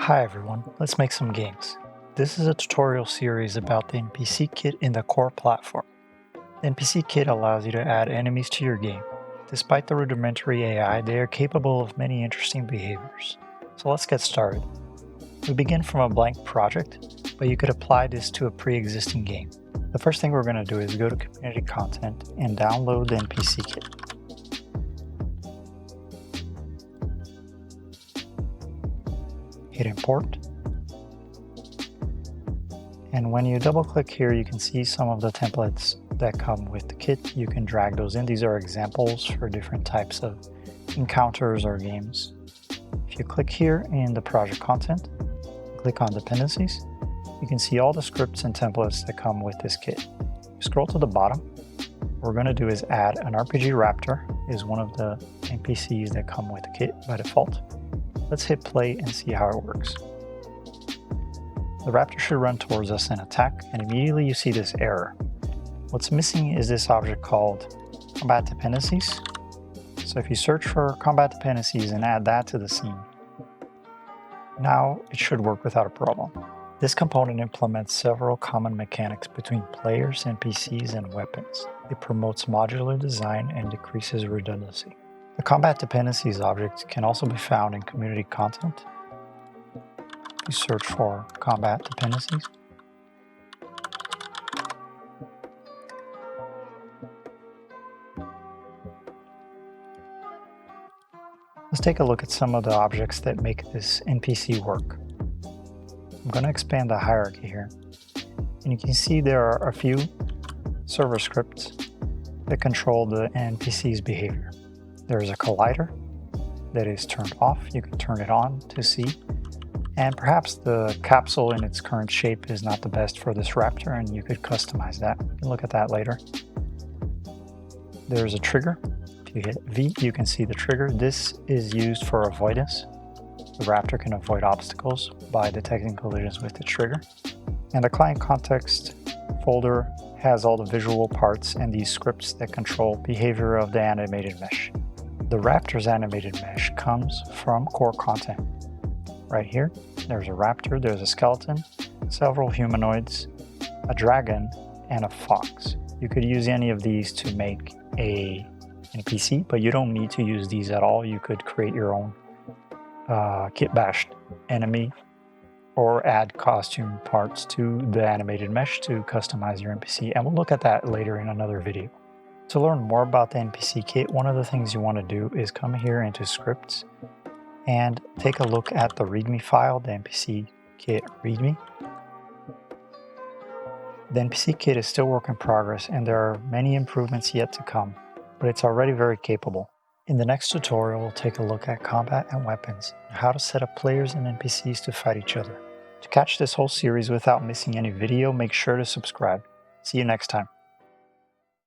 Hi everyone, let's make some games. This is a tutorial series about the NPC kit in the core platform. The NPC kit allows you to add enemies to your game. Despite the rudimentary AI, they are capable of many interesting behaviors. So let's get started. We begin from a blank project, but you could apply this to a pre-existing game. The first thing we're going to do is go to Community Content and download the NPC kit. Hit Import. And when you double click here, you can see some of the templates that come with the kit. You can drag those in. These are examples for different types of encounters or games. If you click here in the project content, click on dependencies, you can see all the scripts and templates that come with this kit. Scroll to the bottom. What we're going to do is add an RPG Raptor, is one of the NPCs that come with the kit by default. Let's hit play and see how it works. The raptor should run towards us and attack, and immediately you see this error. What's missing is this object called combat dependencies. So if you search for combat dependencies and add that to the scene, now it should work without a problem. This component implements several common mechanics between players, NPCs, and weapons. It promotes modular design and decreases redundancy. The combat dependencies object can also be found in community content. You search for combat dependencies. Let's take a look at some of the objects that make this NPC work. I'm going to expand the hierarchy here. And you can see there are a few server scripts that control the NPC's behavior. There's a collider that is turned off. You can turn it on to see. And perhaps the capsule in its current shape is not the best for this raptor, and you could customize that. We can look at that later. There's a trigger. If you hit V, you can see the trigger. This is used for avoidance. The raptor can avoid obstacles by detecting collisions with the trigger. And the client context folder has all the visual parts and these scripts that control behavior of the animated mesh. The raptor's animated mesh comes from core content. Right here, there's a raptor, there's a skeleton, several humanoids, a dragon, and a fox. You could use any of these to make a NPC, but you don't need to use these at all. You could create your own kit-bashed enemy or add costume parts to the animated mesh to customize your NPC, and we'll look at that later in another video. To learn more about the NPC kit, one of the things you want to do is come here into scripts and take a look at the README file, the NPC kit README. The NPC kit is still work in progress and there are many improvements yet to come, but it's already very capable. In the next tutorial, we'll take a look at combat and weapons, and how to set up players and NPCs to fight each other. To catch this whole series without missing any video, make sure to subscribe. See you next time.